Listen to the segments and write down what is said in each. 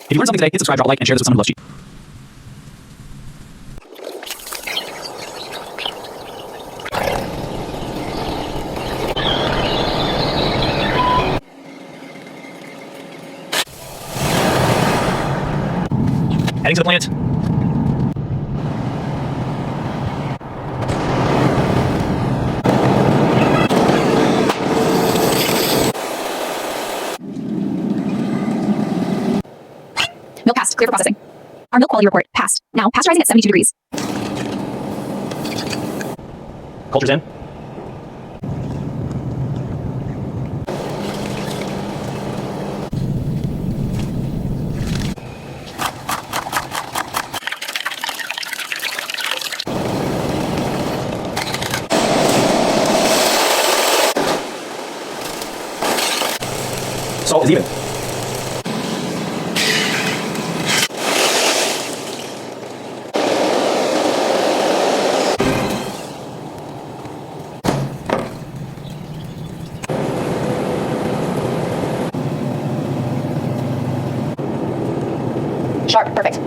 If you learned something today, hit subscribe, drop a like, and share this with someone who loves cheese. Heading to the plant. Milk passed. Clear for processing. Our milk quality report passed. Now pasteurizing at 72 degrees. Culture's in. Salt is even. Sharp. Perfect.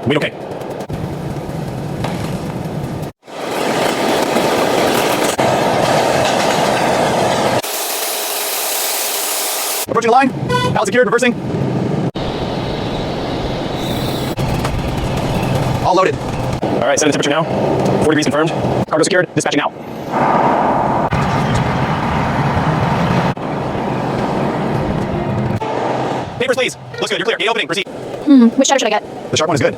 Wait, okay. Approaching the line. Pallet secured, reversing. All loaded. All right, setting the temperature now. 4 degrees confirmed. Cargo secured, dispatching now. Papers, please. Looks good, you're clear. Gate opening, proceed. Which cheddar should I get? The sharp one is good.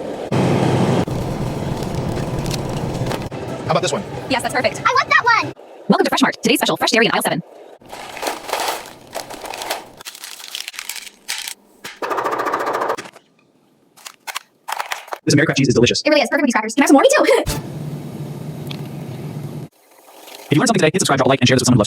How about this one? Yes, that's perfect. I want that one! Welcome to Fresh Mart. Today's special, fresh dairy in aisle 7. This American cheese is delicious. It really is. Perfect with these crackers. Can I have some more? Me too! If you learned something today, hit subscribe, drop a like, and share this with someone who loves cheese.